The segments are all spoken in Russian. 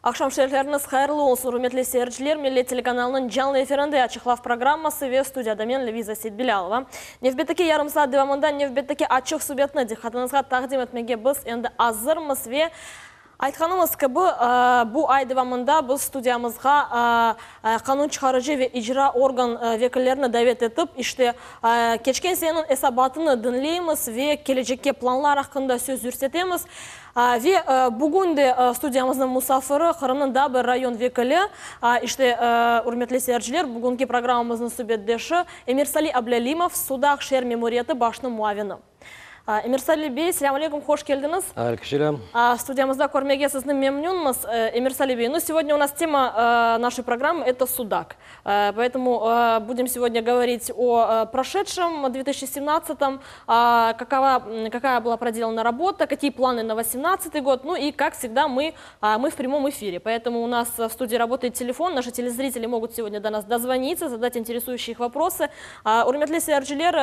Акшам шерлеріңіз қайырлы олсын, үрметлі серджілер, Мелле телеканалының жанлы эфирінде ачықлав программасы ве студияда мен Левиза Сейдбелялова. Невбеттіке ярым саат девамында, невбеттіке ачық субъектны дихатыңызға тақдим етмеге біз енді азырмыз ве айтқанымыз кібі бұл ай девамында біз студиямызға қанун чықарыжы ве ижра орган векілеріні дәвет етіп, іште кечкен сенің эсабатыны дінлейміз ве келешекке планлар ақында сөз үрсетеміз. Ве бүгінде студиямыздың мұсафыры Қырымның да бір район векілі, іште үрметлі серджілер, бүгінгі программамыздың субъектдеші Эмирсали Аблялимов, судақ шер мемориеті башының муавины. Эмирсали бей, сәлем алейкум, хош келдіңіз. Алейкум. Студиямызда көрмеге сіздің мемнюнмыз. Эмирсали бей, сегодня у нас тема нашей программы – это судак. Поэтому будем сегодня говорить о прошедшем 2017-м, какая была проделана работа, какие планы на 2018 год. Ну и, как всегда, мы в прямом эфире. Поэтому у нас в студии работает телефон. Наши телезрители могут сегодня до нас дозвониться, задать интересующие их вопросы. Урметли серджилер,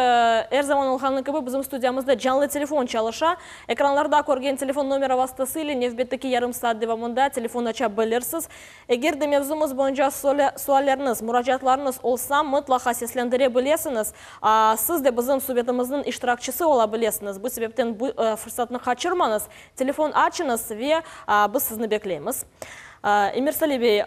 Эрзаман Алханны КБ, бізім студиямызда жанлы телефон чалыша. Экранларда көрген телефон номері вастасыли, невбеттікі ярым саат девамында телефон ача білерсіз. Егер де мевзумыз бойынша суалеріңіз, мұрачатларыңыз олса, мұтлақа сеслендіре білесіңіз. Сіз де бізім субъектіміздің иштиракчысы ола білесіңіз. Бұл себептен фұрсатны қачырмаңыз. Телефон ачыңыз ве біз сізні беклейміз. Эмирсали бей,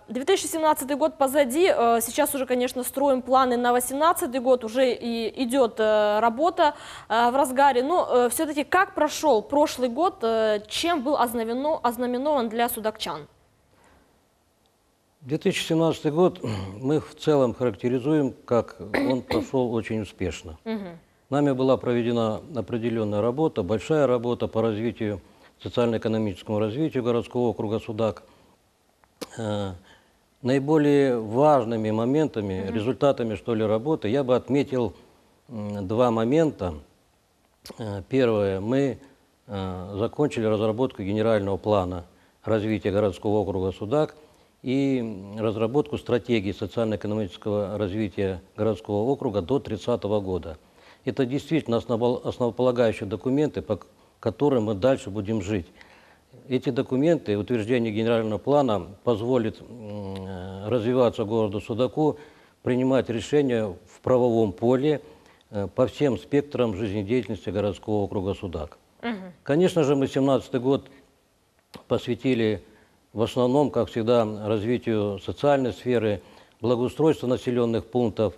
2017 год позади, сейчас уже, конечно, строим планы на 2018 год, уже и идет работа в разгаре, но все-таки как прошел прошлый год, чем был ознаменован для судакчан? 2017 год мы в целом характеризуем, как он прошел очень успешно. Нами была проведена определенная работа, большая работа по развитию, социально-экономическому развитию городского округа Судак. Наиболее важными моментами, результатами, что ли, работы, я бы отметил два момента. Первое, мы закончили разработку генерального плана развития городского округа Судак и разработку стратегии социально-экономического развития городского округа до 2030 года. Это действительно основополагающие документы, по которым мы дальше будем жить. Эти документы, утверждение генерального плана, позволит развиваться городу Судаку, принимать решения в правовом поле по всем спектрам жизнедеятельности городского округа Судак. Конечно же, мы 2017 год посвятили в основном, как всегда, развитию социальной сферы, благоустройства населенных пунктов,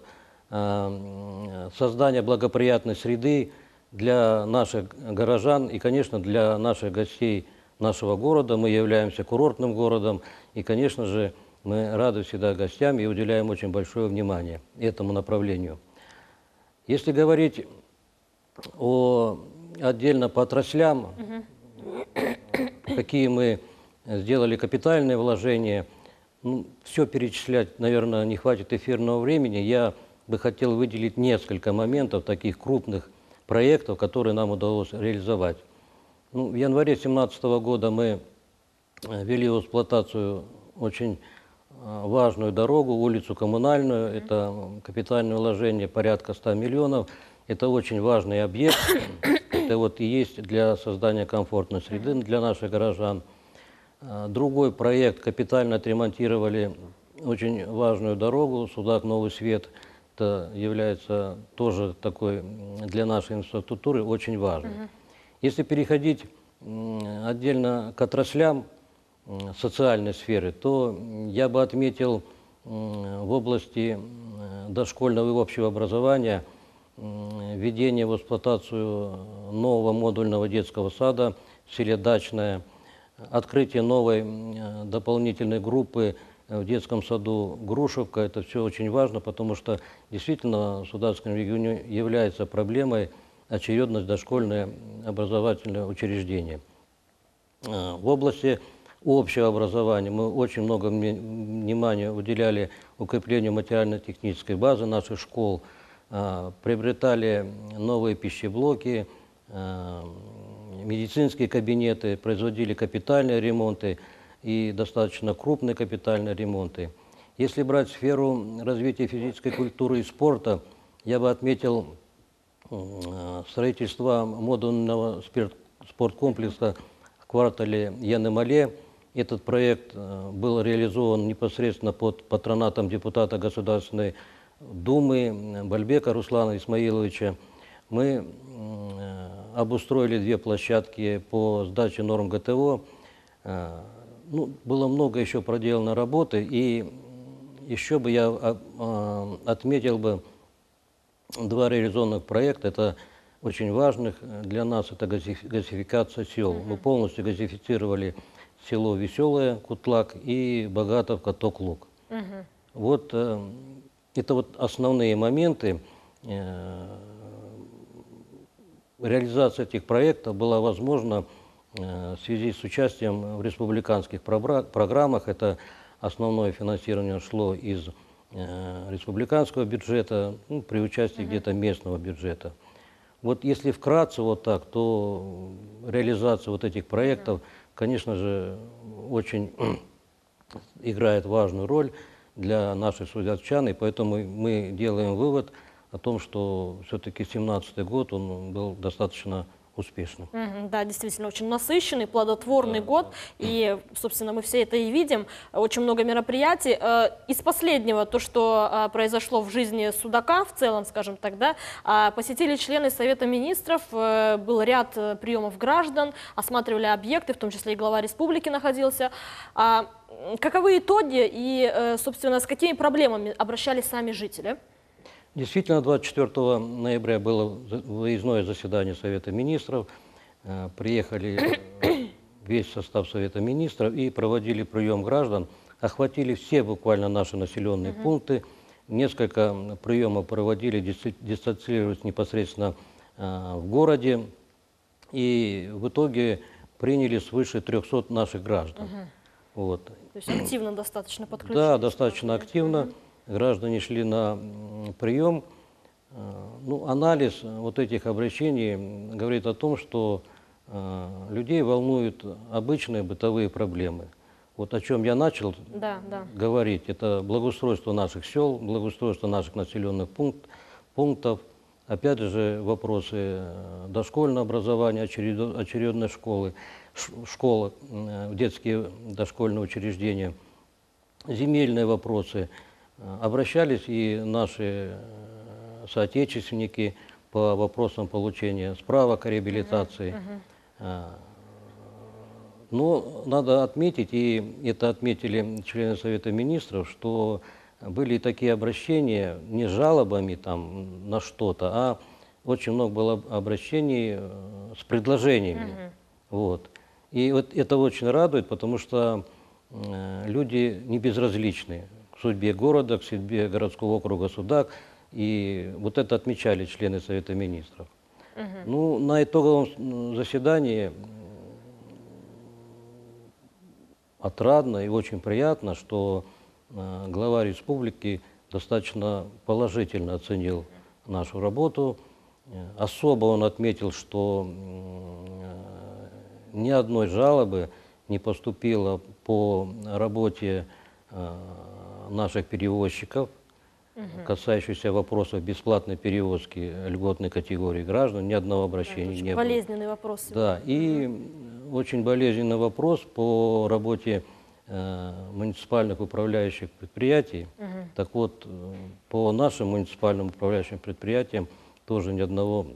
создания благоприятной среды для наших горожан и, конечно, для наших гостей нашего города. Мы являемся курортным городом, и, конечно же, мы рады всегда гостям и уделяем очень большое внимание этому направлению. Если говорить отдельно по отраслям, какие мы сделали капитальные вложения, все перечислять, наверное, не хватит эфирного времени. Я бы хотел выделить несколько моментов, таких крупных проектов, которые нам удалось реализовать. В январе 2017 года мы ввели в эксплуатацию очень важную дорогу, улицу Коммунальную. Это капитальное вложение порядка 100 миллионов. Это очень важный объект. Это вот и есть для создания комфортной среды для наших горожан. Другой проект, капитально отремонтировали очень важную дорогу Судак-Новый Свет. Это является тоже такой для нашей инфраструктуры очень важным. Если переходить отдельно к отраслям социальной сферы, то я бы отметил в области дошкольного и общего образования введение в эксплуатацию нового модульного детского сада в селе Дачное, открытие новой дополнительной группы в детском саду Грушевка. Это все очень важно, потому что действительно в Судакском регионе является проблемой очередность дошкольное образовательное учреждение. В области общего образования мы очень много внимания уделяли укреплению материально-технической базы наших школ, приобретали новые пищеблоки, медицинские кабинеты, производили капитальные ремонты и достаточно крупные капитальные ремонты. Если брать сферу развития физической культуры и спорта, я бы отметил строительство модульного спорткомплекса в квартале Яны-Мале Этот проект был реализован непосредственно под патронатом депутата Государственной Думы Бальбека Руслана Исмаиловича. Мы обустроили 2 площадки по сдаче норм ГТО. Ну, было много еще проделано работы, и еще бы я отметил бы 2 реализованных проекта. Это очень важных для нас, это газификация сел. Мы полностью газифицировали село Веселое, Кутлак, и Богатовка, Токлук. Вот это вот основные моменты. Реализация этих проектов была возможна в связи с участием в республиканских программах. Это основное финансирование шло из республиканского бюджета, ну, при участии где-то местного бюджета. Вот если вкратце вот так, то реализация вот этих проектов, конечно же, очень играет важную роль для наших судовчан, и поэтому мы делаем вывод о том, что все-таки 2017 год он был достаточно успешным. Да, действительно, очень насыщенный, плодотворный год, и, собственно, мы все это и видим. Очень много мероприятий. Из последнего, то, что произошло в жизни Судака, в целом, скажем так, да, посетили члены Совета Министров, был ряд приемов граждан, осматривали объекты, в том числе и глава республики находился. Каковы итоги и, собственно, с какими проблемами обращались сами жители? Действительно, 24 ноября было выездное заседание Совета Министров. Приехали весь состав Совета Министров и проводили прием граждан. Охватили все буквально наши населенные пункты. Несколько приемов проводили, дистанцируясь непосредственно в городе. И в итоге приняли свыше 300 наших граждан. Вот. То есть активно достаточно подключились? Да, достаточно активно. Граждане шли на прием. Ну, анализ вот этих обращений говорит о том, что людей волнуют обычные бытовые проблемы. Вот о чем я начал говорить, это благоустройство наших сел, благоустройство наших населенных пунктов, опять же вопросы дошкольного образования, очередной школы, детские дошкольные учреждения, земельные вопросы. Обращались и наши соотечественники по вопросам получения справок о реабилитации. Но надо отметить, и это отметили члены Совета Министров, что были и такие обращения не жалобами там, на что-то, а очень много было обращений с предложениями. Вот. И вот это очень радует, потому что люди не безразличны к судьбе города, к судьбе городского округа Судак. И вот это отмечали члены Совета Министров. Ну, на итоговом заседании отрадно и очень приятно, что глава республики достаточно положительно оценил нашу работу. Особо он отметил, что ни одной жалобы не поступило по работе наших перевозчиков, касающихся вопросов бесплатной перевозки льготной категории граждан, ни одного обращения не было. Болезненный вопрос. Да, и очень болезненный вопрос по работе муниципальных управляющих предприятий. Так вот, по нашим муниципальным управляющим предприятиям тоже ни одного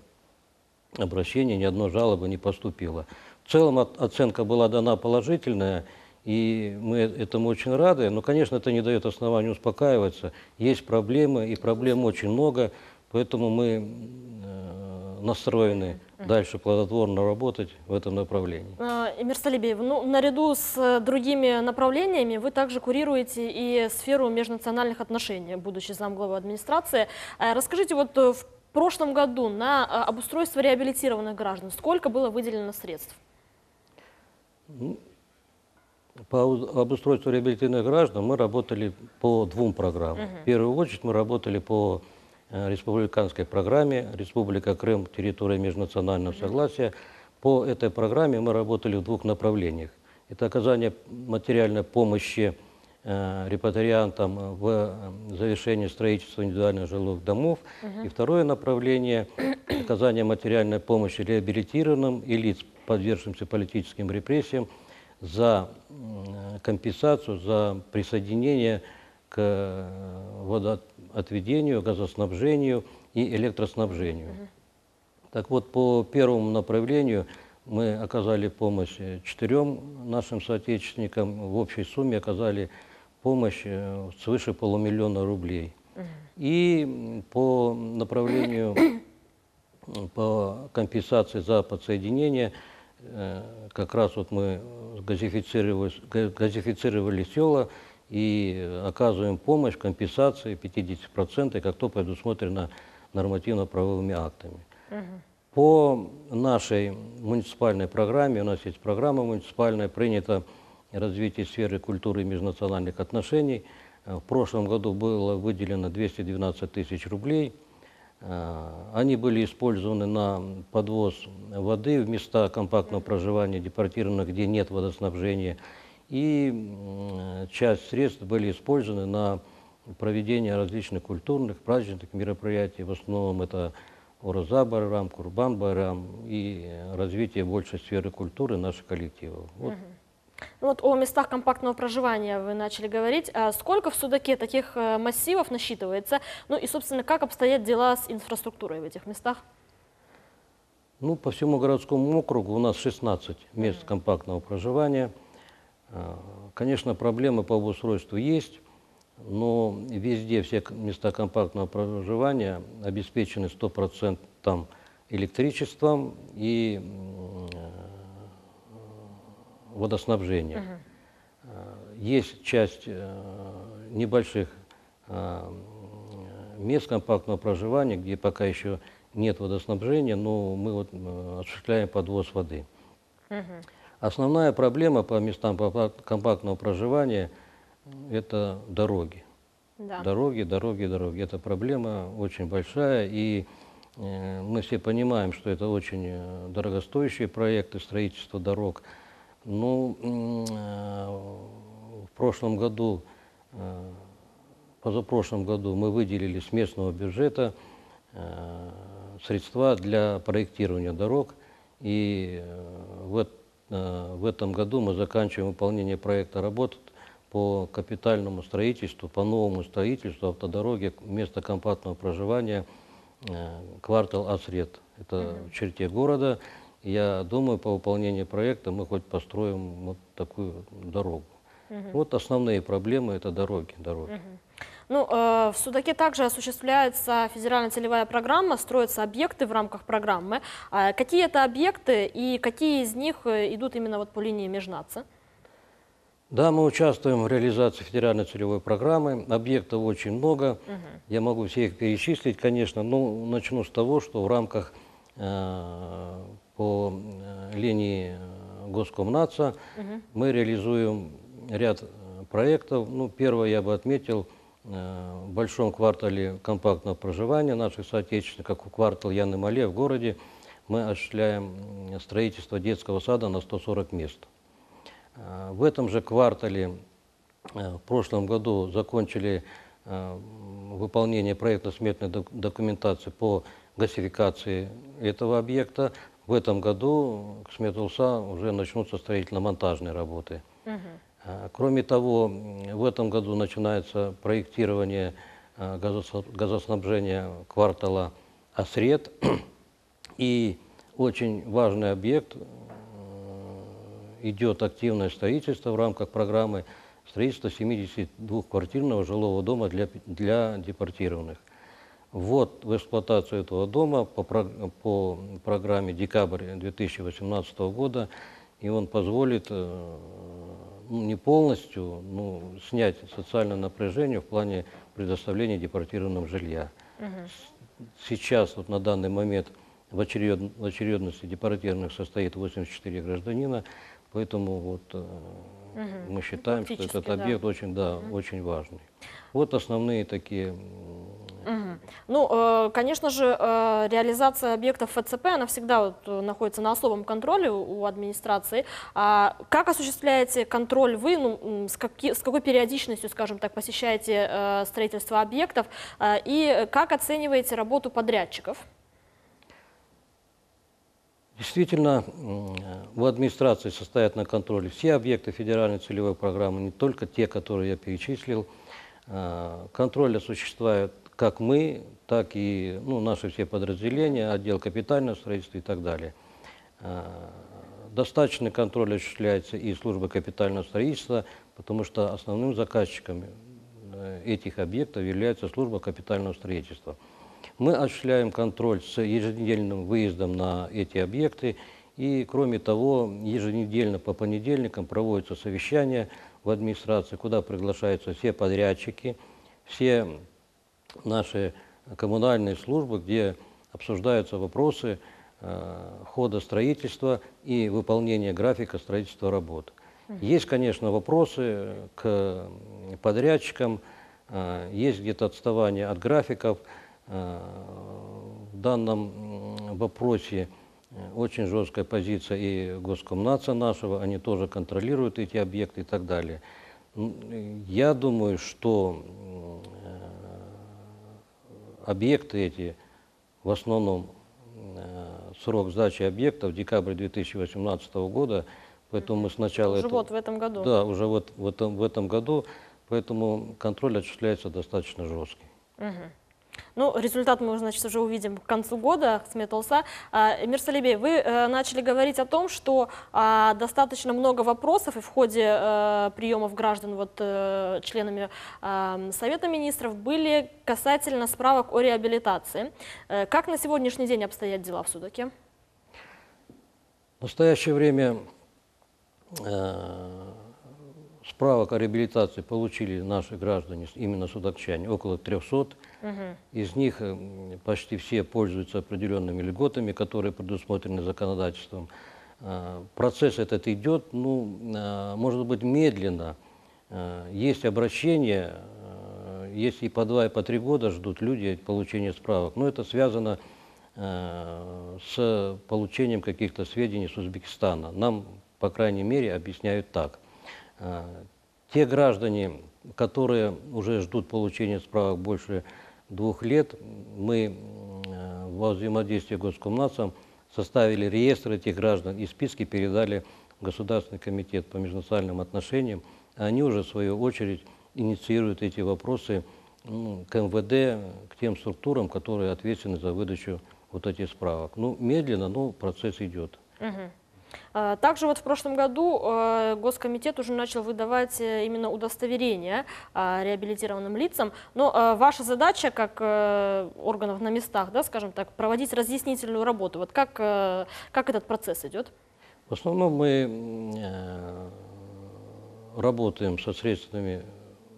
обращения, ни одной жалобы не поступило. В целом оценка была дана положительная, и мы этому очень рады, но, конечно, это не дает основания успокаиваться. Есть проблемы, и проблем очень много, поэтому мы настроены дальше плодотворно работать в этом направлении. Эмир Салибиев, ну, наряду с другими направлениями вы также курируете и сферу межнациональных отношений, будучи замглавы администрации. Расскажите, вот в прошлом году на обустройство реабилитированных граждан сколько было выделено средств? По обустройству реабилитированных граждан мы работали по 2 программам. В первую очередь мы работали по республиканской программе «Республика Крым. Территория межнационального согласия». По этой программе мы работали в 2 направлениях. Это оказание материальной помощи репатриантам в завершении строительства индивидуальных жилых домов. И второе направление – оказание материальной помощи реабилитированным и лиц, подвергшимся политическим репрессиям, за компенсацию, за присоединение к водоотведению, газоснабжению и электроснабжению. Так вот, по первому направлению мы оказали помощь 4 нашим соотечественникам, в общей сумме оказали помощь свыше полумиллиона рублей. И по направлению по компенсации за подсоединение, как раз вот мы газифицировали села и оказываем помощь, компенсации 50%, как то предусмотрено нормативно-правовыми актами. По нашей муниципальной программе, у нас есть программа муниципальная, принято развитие сферы культуры и межнациональных отношений. В прошлом году было выделено 212 тысяч рублей. Они были использованы на подвоз воды в места компактного проживания депортированных, где нет водоснабжения. И часть средств были использованы на проведение различных культурных, праздничных мероприятий. В основном это Ороза-Байрам, Курбан-Байрам и развитие большей сферы культуры наших коллективов. Вот. Вот о местах компактного проживания вы начали говорить. А сколько в Судаке таких массивов насчитывается? Ну и, собственно, как обстоят дела с инфраструктурой в этих местах? Ну, по всему городскому округу у нас 16 мест компактного проживания. Конечно, проблемы по обустройству есть, но везде все места компактного проживания обеспечены 100% электричеством и водоснабжением. Есть часть небольших мест компактного проживания, где пока еще нет водоснабжения, но мы вот осуществляем подвоз воды. Основная проблема по местам компактного проживания – это дороги. Да. Дороги. Это проблема очень большая, и мы все понимаем, что это очень дорогостоящие проекты строительства дорог. Ну, в прошлом году, позапрошлом году мы выделили с местного бюджета средства для проектирования дорог, и в этом году мы заканчиваем выполнение проекта работ по капитальному строительству, по новому строительству автодороги места компактного проживания квартал Асрет. Это в черте города. Я думаю, по выполнению проекта мы хоть построим вот такую дорогу. Вот основные проблемы – это дороги. Ну, в Судаке также осуществляется федеральная целевая программа, строятся объекты в рамках программы. Какие это объекты и какие из них идут именно вот по линии межнации? Да, мы участвуем в реализации федеральной целевой программы. Объектов очень много. Я могу все их перечислить, конечно. Но начну с того, что в рамках по линии Госкомнадза мы реализуем ряд проектов. Ну, первое я бы отметил в большом квартале компактного проживания наших соотечественников, как квартал Ян-Эмале в городе, мы осуществляем строительство детского сада на 140 мест. В этом же квартале в прошлом году закончили выполнение проектно-сметной документации по газификации этого объекта. В этом году к Сметулса уже начнутся строительно-монтажные работы. Кроме того, в этом году начинается проектирование газоснабжения квартала Асрет. И очень важный объект, идет активное строительство в рамках программы строительства 72-квартирного жилого дома для депортированных. Вот в эксплуатацию этого дома по программе декабрь 2018 года, и он позволит не полностью, но снять социальное напряжение в плане предоставления депортированным жилья. Сейчас, вот на данный момент, в очередности депортированных состоит 84 гражданина, поэтому вот мы считаем, что этот объект очень, очень важный. Вот основные такие. Ну, конечно же, реализация объектов ФЦП, она всегда вот находится на особом контроле у администрации. Как осуществляете контроль вы, ну, с какой периодичностью, скажем так, посещаете строительство объектов, и как оцениваете работу подрядчиков? Действительно, в администрации состоят на контроле все объекты федеральной целевой программы, не только те, которые я перечислил. Контроль осуществляют как мы, так и наши все подразделения, отдел капитального строительства и так далее. Достаточный контроль осуществляется и службой капитального строительства, потому что основным заказчиком этих объектов является служба капитального строительства. Мы осуществляем контроль с еженедельным выездом на эти объекты, и, кроме того, еженедельно по понедельникам проводятся совещания в администрации, куда приглашаются все подрядчики, все наши коммунальные службы, где обсуждаются вопросы хода строительства и выполнения графика строительства работ. Есть, конечно, вопросы к подрядчикам, есть где-то отставание от графиков. В данном вопросе очень жесткая позиция и Госкомнадзора нашего, они тоже контролируют эти объекты и так далее. Я думаю, что объекты эти, в основном срок сдачи объектов декабрь 2018 года, поэтому мы сначала... Уже вот в этом году. Да, уже вот в этом году, поэтому контроль осуществляется достаточно жесткий. Ну, результат мы, значит, уже увидим к концу года, Сметолса. Эмир Салибей, вы начали говорить о том, что достаточно много вопросов и в ходе приемов граждан членами Совета министров были касательно справок о реабилитации. Как на сегодняшний день обстоят дела в Судаке? В настоящее время справок о реабилитации получили наши граждане, именно судакчане, около 300. Из них почти все пользуются определенными льготами, которые предусмотрены законодательством. Процесс этот идет, может быть, медленно. Есть обращения, есть и по 2, и по 3 года ждут люди получения справок. Но это связано с получением каких-то сведений с Узбекистана. Нам, по крайней мере, объясняют так. Те граждане, которые уже ждут получения справок больше 2 лет, мы во взаимодействии с Госкомнадзором составили реестр этих граждан и списки передали в Государственный комитет по межнациональным отношениям. Они уже, в свою очередь, инициируют эти вопросы к МВД, к тем структурам, которые ответственны за выдачу вот этих справок. Медленно, но процесс идет. Также в прошлом году Госкомитет уже начал выдавать именно удостоверения реабилитированным лицам. Но ваша задача, как органов на местах, да, скажем так, проводить разъяснительную работу. Вот как этот процесс идет? В основном мы работаем со средствами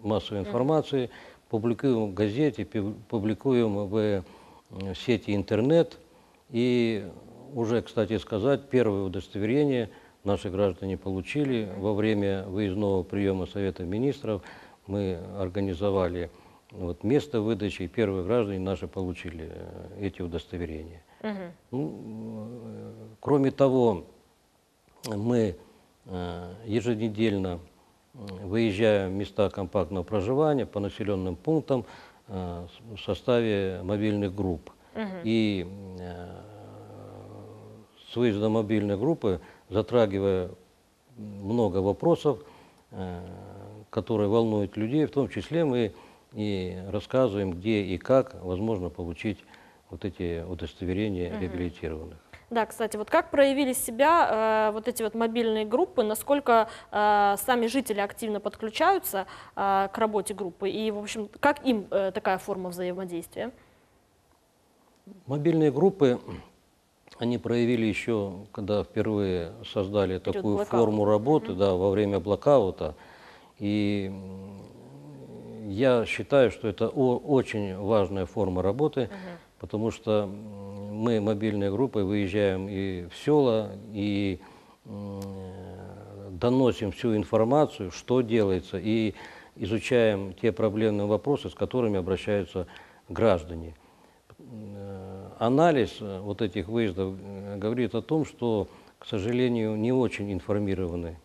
массовой информации, публикуем в газете, публикуем в сети интернет. И уже, кстати сказать, первое удостоверение наши граждане получили во время выездного приема Совета министров. Мы организовали место выдачи, и первые граждане наши получили эти удостоверения. Кроме того, мы еженедельно выезжаем в места компактного проживания по населенным пунктам в составе мобильных групп. И с выездом мобильной группы, затрагивая много вопросов, которые волнуют людей, в том числе мы и рассказываем, где и как возможно получить вот эти удостоверения реабилитированных. Да, кстати, как проявили себя эти мобильные группы, насколько сами жители активно подключаются к работе группы и, в общем, как им такая форма взаимодействия? Мобильные группы, они проявили еще, когда впервые создали такую форму работы, да, во время блокаута. И я считаю, что это очень важная форма работы, потому что мы мобильной группой выезжаем и в села, и доносим всю информацию, что делается, и изучаем те проблемные вопросы, с которыми обращаются граждане. Анализ этих выездов говорит о том, что, к сожалению, не очень информированы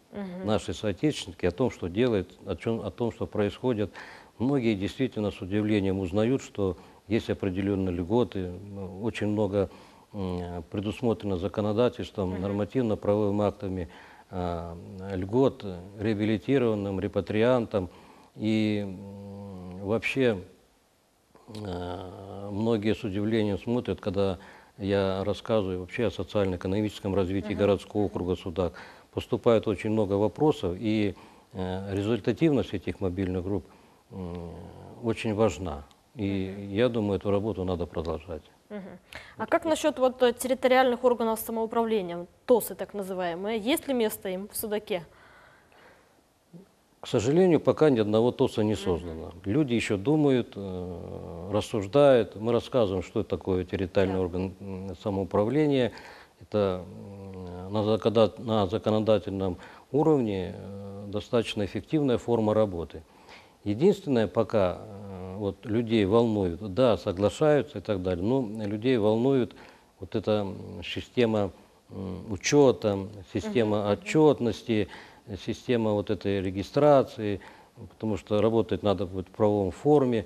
наши соотечественники о том, что делают, о том, что происходит. Многие действительно с удивлением узнают, что есть определенные льготы, очень много предусмотрено законодательством, нормативно-правовыми актами льгот реабилитированным, репатриантам. И вообще многие с удивлением смотрят, когда я рассказываю вообще о социально-экономическом развитии городского округа Судак. Поступает очень много вопросов, и результативность этих мобильных групп очень важна. И я думаю, эту работу надо продолжать. А как насчет территориальных органов самоуправления, ТОСы так называемые? Есть ли место им в Судаке? К сожалению, пока ни одного ТОСа не создано. Люди еще думают, рассуждают. Мы рассказываем, что это такое территориальный орган самоуправления. Это на законодательном уровне достаточно эффективная форма работы. Единственное, пока людей волнует, да, соглашаются и так далее, но людей волнует вот эта система учета, система отчетности, система вот этой регистрации, потому что работать надо в правовой форме.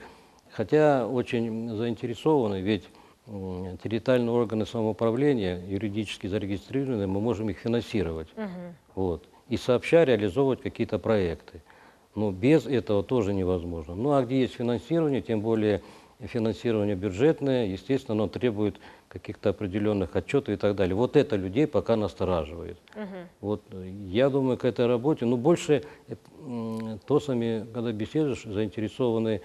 Хотя очень заинтересованы, ведь территориальные органы самоуправления, юридически зарегистрированные, мы можем их финансировать. И сообща реализовывать какие-то проекты. Но без этого тоже невозможно. Ну а где есть финансирование, тем более финансирование бюджетное, естественно, оно требует каких-то определенных отчетов и так далее. Вот это людей пока настораживает. Я думаю, к этой работе, больше ТОСами, когда беседуешь, заинтересованы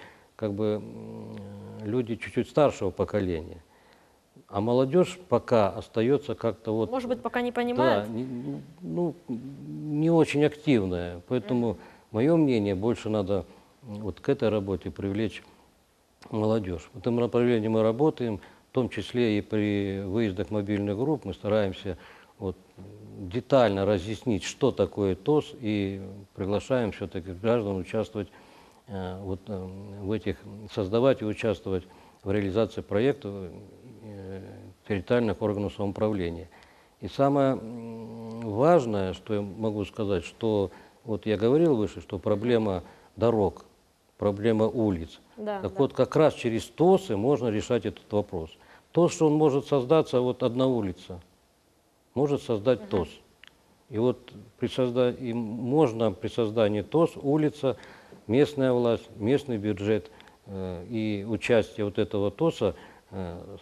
люди чуть-чуть старшего поколения. А молодежь пока остается как-то Может быть, пока не понимает? Да, не очень активная. Поэтому, мое мнение, больше надо к этой работе привлечь молодежь. В этом направлении мы работаем, в том числе и при выездах мобильных групп мы стараемся детально разъяснить, что такое ТОС, и приглашаем все-таки граждан участвовать создавать и участвовать в реализации проектов территориальных органов самоуправления. И самое важное, что я могу сказать, что я говорил выше, что проблема дорог, проблема улиц. Как раз через ТОСы можно решать этот вопрос. То, что он может создаться, одна улица, может создать ТОС. И можно при создании ТОС, улица, местная власть, местный бюджет и участие этого ТОСа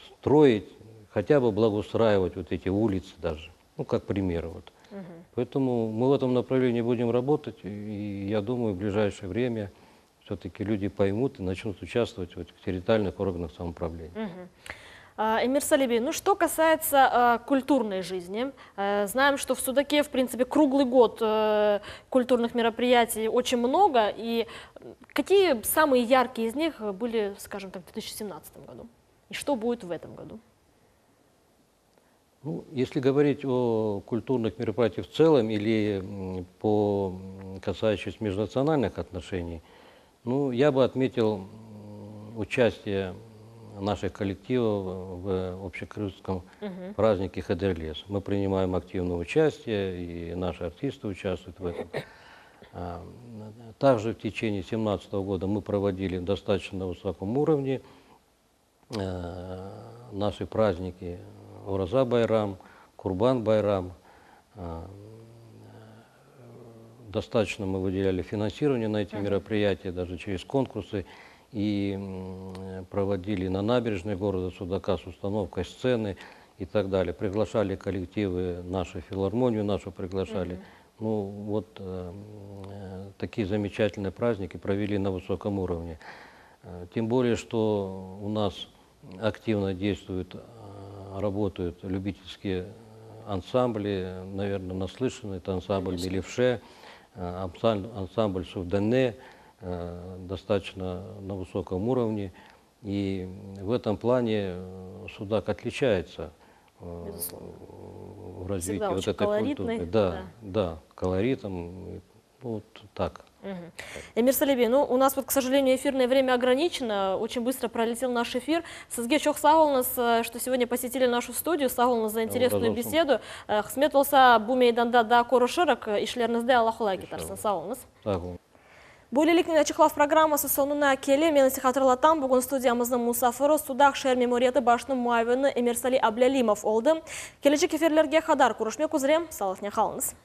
строить, хотя бы благоустраивать эти улицы даже, как пример. Поэтому мы в этом направлении будем работать, и я думаю, в ближайшее время все-таки люди поймут и начнут участвовать в территориальных органах самоуправления. Эмир Салиби, что касается культурной жизни, знаем, что в Судаке, в принципе, круглый год культурных мероприятий очень много, и какие самые яркие из них были, скажем так, в 2017 году? И что будет в этом году? Если говорить о культурных мероприятиях в целом или касающихся межнациональных отношений, я бы отметил участие наших коллективов в общекрымском празднике Хедерлес. Мы принимаем активное участие, и наши артисты участвуют в этом. Также в течение 2017 года мы проводили достаточно на высоком уровне наши праздники Ураза Байрам, Курбан Байрам. Достаточно мы выделяли финансирование на эти мероприятия, даже через конкурсы, и проводили на набережной города Судака с установкой сцены и так далее. Приглашали коллективы, нашу филармонию нашу приглашали. Такие замечательные праздники провели на высоком уровне. Тем более, что у нас активно действуют, работают любительские ансамбли, наверное, наслышаны. Это ансамбль Мелевше, ансамбль Сувдане, достаточно на высоком уровне. И в этом плане Судак отличается в развитии этой культуры. Да, колоритом. Так. Эмир Салиби, у нас, к сожалению, эфирное время ограничено. Очень быстро пролетел наш эфир. Сізге чок сағылыңыз, что сегодня посетили нашу студию. Сағылыңыз за интересную беседу. Хсмет болса, бу мейданда да корышырық, ишлеріңізде Аллах олай кетарсын. Сағылыңыз. Бөлелікнен ачықлав программасы сонына келе, мен сихатырлатам, бүгін студиямыздың мұсафыры Судак шәр мемориеті башының muavini Эмирсали Аблялимов олды. Келечек эфирлерге қадар көрішмек үзірем, салықне қалыңыз.